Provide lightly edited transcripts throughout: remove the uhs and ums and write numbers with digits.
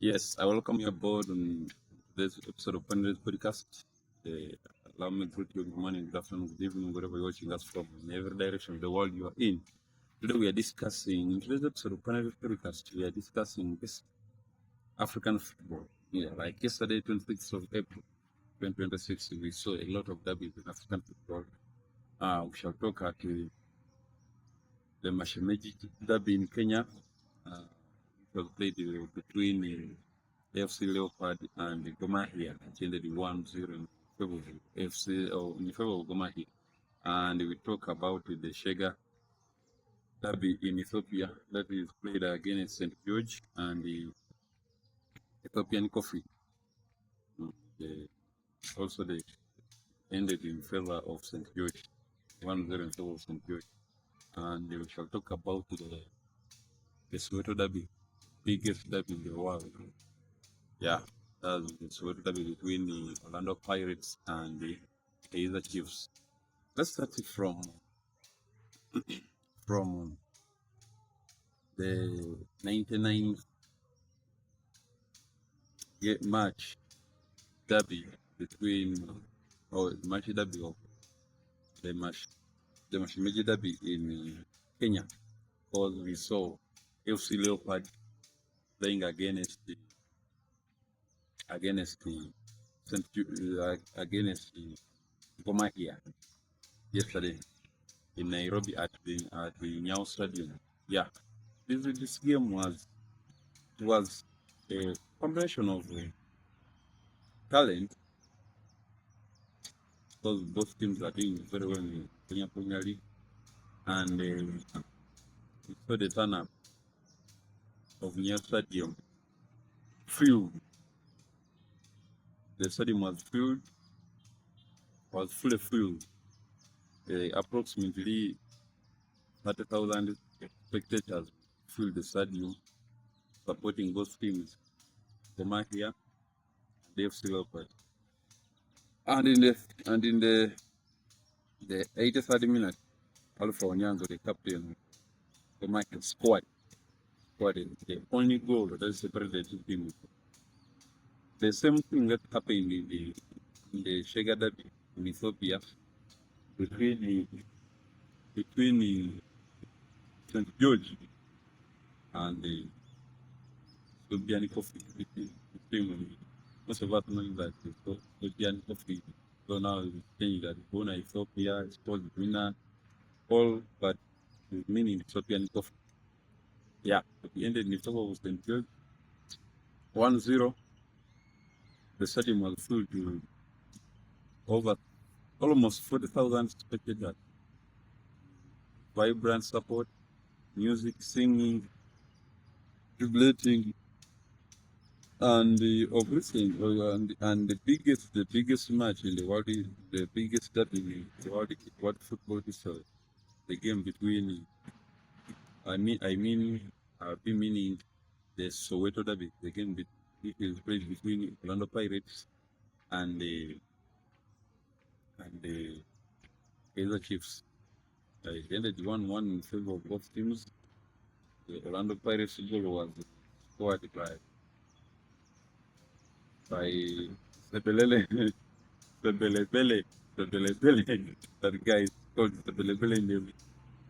Yes, I welcome you aboard on this episode of Panel's podcast. Uh, Allow me to greet you good morning, good afternoon, good evening, wherever you're watching us from, in every direction of the world you are in. Today we are discussing, in today's episode of Panel's podcast, we are discussing this African football. Yeah, like yesterday, 26th of April, 2026, we saw a lot of derbies in African football. We shall talk at the Mashemeji derby in Kenya. It was played between AFC Leopard and Gor Mahia. It ended 1-0 in favor of AFC or in favor of Gor Mahia. And we talk about the Sheger derby in Ethiopia that is played against St. George and the Ethiopian Coffee. The, also, they ended in favor of St. George, 1-0 in favor of St. George. And we shall talk about the Soweto derby, biggest derby in the world. Yeah, that's the Soweto derby between the Orlando Pirates and the Kaizer Chiefs. Let's start it from the 99 match derby between or match derby of the match the Mashemeji derby in Kenya, because we saw FC Leopard playing against the Gor Mahia yesterday in Nairobi at the Nyao Stadium. Yeah, this game was a combination of talent, because both teams are doing very well in Kenya Premier League, and we saw the turn up of Nyao Stadium filled. The stadium was fully filled. Approximately 30,000 spectators filled the stadium, supporting both teams, Gor Mahia and the FC Leopard. And in the 83rd minute, Alpha Onyango, the captain of Gor Mahia, scored the only goal that separated the two teams. The same thing that happened in the Sheger derby in Ethiopia between St. George and the Ethiopian Coffee team. Most of us know that the Ethiopian Coffee, so now it's saying that Bona Ethiopia is called winner, all but meaning Ethiopian Coffee. Yeah, we ended in favor of St. George 1-0. The stadium was full to over almost 40,000 spectators. Vibrant support, music, singing, jubilating, and the biggest match in the world, the biggest derby in the world football history, the game between meaning the Soweto derby, the game it is played between Orlando Pirates and the Kaizer Chiefs. It ended 1-1 in favor of both teams. The Orlando Pirates goal was scored by Sebelele. Sebelebele. Sebelebele. That guy is called Sebelebele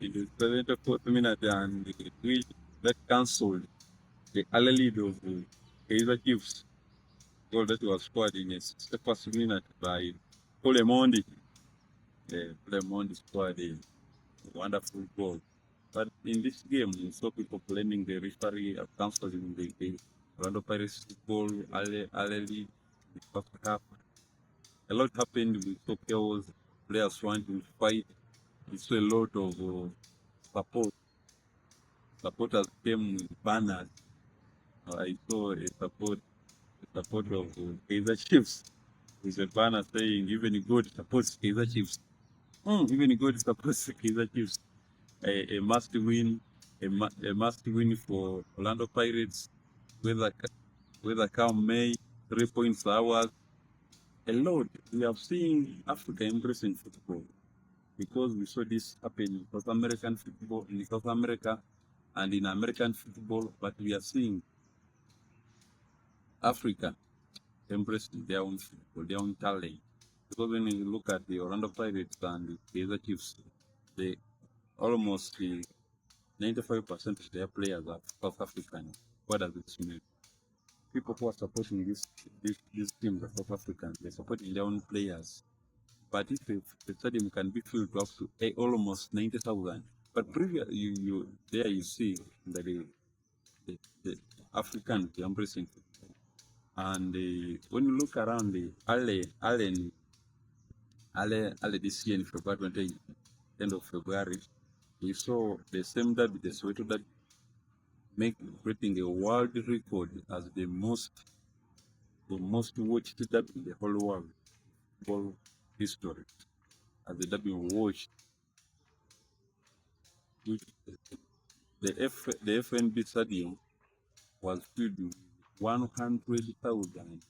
in the 74th minute, and which that cancelled the early lead of the Kaizer Chiefs. Goal that was scored in the 61st minute by Polemondi. Polemondi scored a wonderful goal. But in this game, we saw people blaming the referee of cancelling the Orlando Pirates goal early, the first half. A lot happened. We saw chaos, players wanting to fight. We saw a lot of support. Supporters came with banners. I saw a support of Kaizer Chiefs with a banner saying, "Even God supports Kaizer Chiefs." Even God supports Kaizer Chiefs. A must win, a must win for Orlando Pirates. Whether come May, 3 points ours. A lot. We have seen Africa embracing football, because we saw this happen in South American football, in South America, and in American football. But we are seeing Africa embraced their own football, their own talent. Because when you look at the Orlando Pirates and the other Chiefs, they almost 95% of their players are South African. What does it mean? People who are supporting this team, the South Africans, they're supporting their own players. But if the stadium can be filled up to almost 90,000, but previous you there you see that the Africans embracing, and when you look around the Ale this year in February 20, end of February, we saw the same derby, the Soweto derby, breaking a world record as the most watched derby in the whole world football history. As the derby watched, the FNB stadium was filled with 100,000,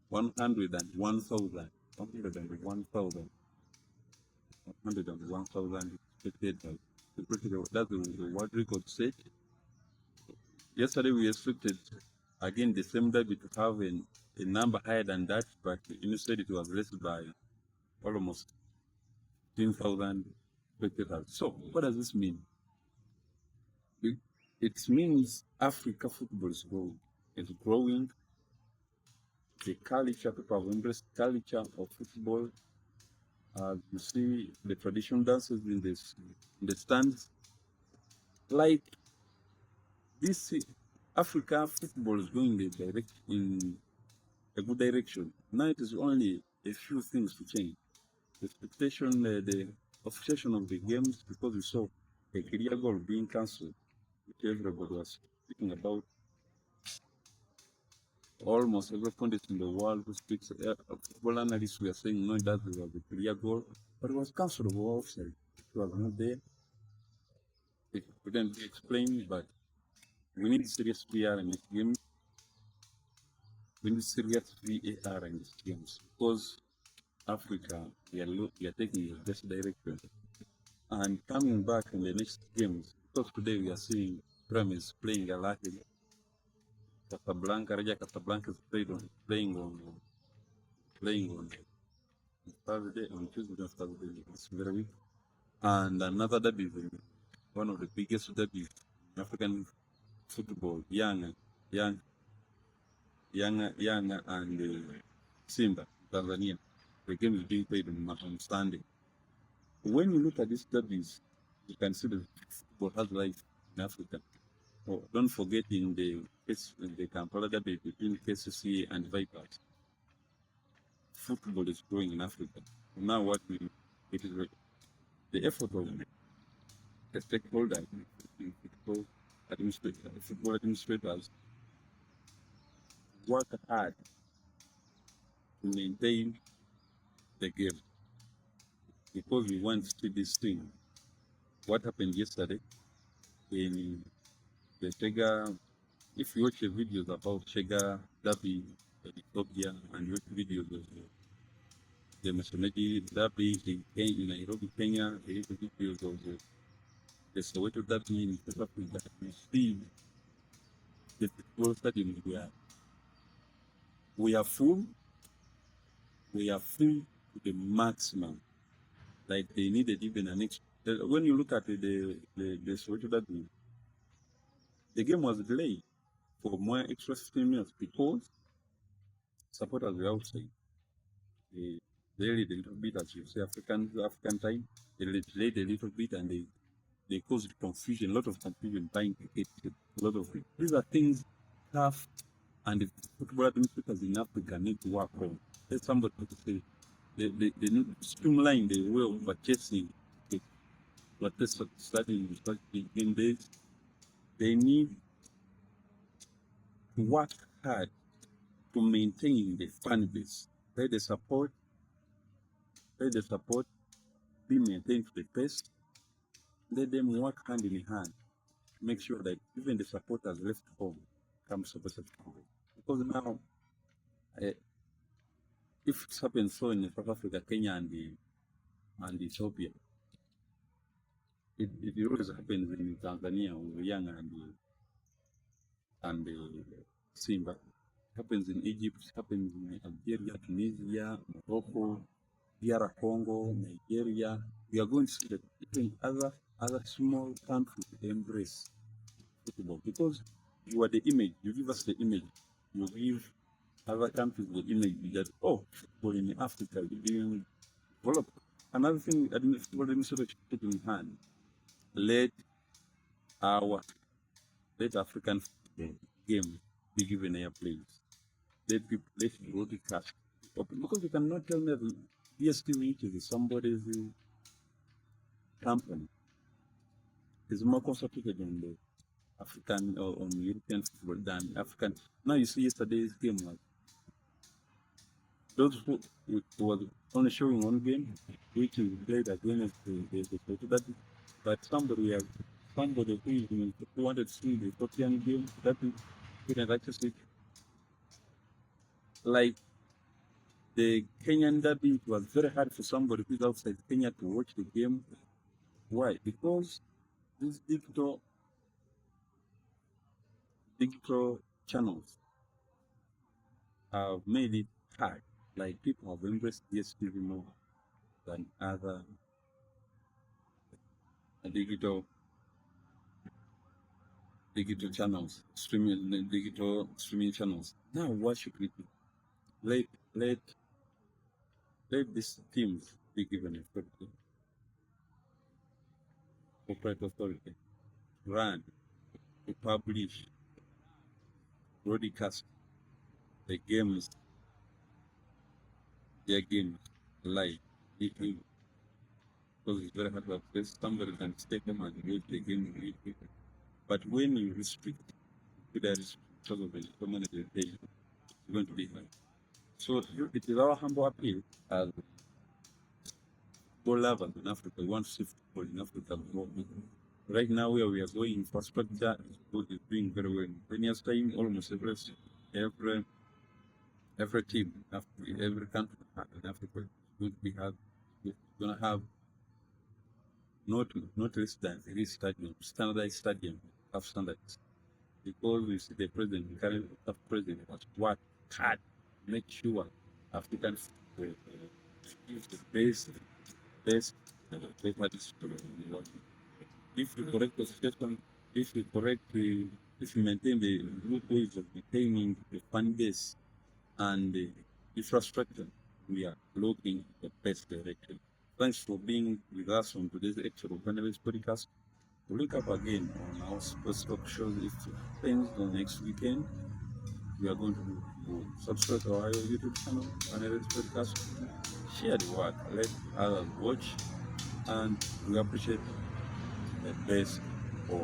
101,000, 101,000, 101,000 spectators. That's the world record set. Yesterday we expected again the same derby to have a number higher than that, but instead it was less by almost 10,000 spectators. So what does this mean? It means Africa football is growing. It's growing. The culture, people have embraced culture of football. You see the traditional dances in the stands. Like this, Africa football is going in a good direction. Now it is only a few things to change. The expectation, the obsession of the games, because we saw a clear goal being cancelled, which everybody was speaking about. Almost every pundit in the world who speaks football analysts were saying no, that was a clear goal, but it was cancelled over offside. It was not there. It couldn't be explained, but we need serious VR in this game. We need serious VAR in these games because Africa, we are taking the best direction. And coming back in the next games, because today we are seeing Promise playing a lot. Casablanca, Raja Casablanca is playing on Thursday, on Tuesday, on Thursday. It's very weak. And another derby, one of the biggest derbies in African football, Young, and Simba, Tanzania. The game is being played on Sunday. When you look at these derbies, you can see that football has life in Africa. Oh, don't forget in the Kampala derby between KCC and Vipers, football is growing in Africa. Now it is the effort of the stakeholders, football administrators work hard to maintain the game because we want to see this thing. What happened yesterday in the Sheger, if you watch the videos about Sheger derby in Ethiopia and you watch videos of the Mashemeji derby in Nairobi, Kenya, you watch videos of the Soweto derby in South Africa, you see the football stadiums we are full to the maximum. Like they needed even an extra. When you look at the Soweto derby, the game was delayed for more extra 15 minutes because supporters were outside. They delayed a little bit, as you say, African time. They delayed a little bit and they caused confusion, a lot of confusion buying tickets, a lot of things. These are things tough and the football administrators in Africa need to work on. There's somebody to say they need to streamline the way of purchasing it. But that's starting in this. They need to work hard to maintain the fan base. Let the support be maintained to the best. Let them work hand in hand. Make sure that even the supporters left home come support the football. Because now, if it happens so in South Africa, Kenya, and Ethiopia, it always happens in Tanzania with Young and seeing, but it happens in Egypt, it happens in Algeria, Tunisia, Morocco, DR Congo, Nigeria. We are going to see that even other small countries embrace football because you are the image. You give us the image. You give other countries the image that football in Africa is being developed. Another thing, football administration should put in hand. Let our let African football game be given airplays. Let broadcast because you cannot tell me that DSTV is somebody's company. It's more concentrated on the African or on European football than African. Now you see yesterday's game was those who was only showing one game, which is played against that, but somebody who wanted to see the Ethiopian game that is couldn't access it. Like the Kenyan derby, it was very hard for somebody who's outside Kenya to watch the game. Why? Because these digital channels have made it hard. Like people have embraced DSTV more than other digital channels, digital streaming channels. Now what should we do? Let let let these teams be given a corporate authority, run to publish, broadcast the games, their games live. Because it's very hard to access. Somebody can stake them and watch the game. But when you restrict, there is because of the community, it's going to be hard. So it is our humble appeal as football lovers in Africa. We want to see football in Africa grow. Right now, where we are going, infrastructure is doing very well. In 10 years' time, almost every team, every country in Africa is going to have not less than 3 stadiums, standardized stadium of standards. Because we see the president, the current president, was what hard make sure African football is the best participant in the world. If you correct the situation, if you maintain the good ways of maintaining the fan base and the infrastructure, we are looking the best direction. Thanks for being with us on today's episode of Cannabis Podcast. We'll link up again on our sports talk shows if things the next weekend. We are going to subscribe to our YouTube channel, Cannabis Podcast. Share the word, let others watch, and we appreciate the best of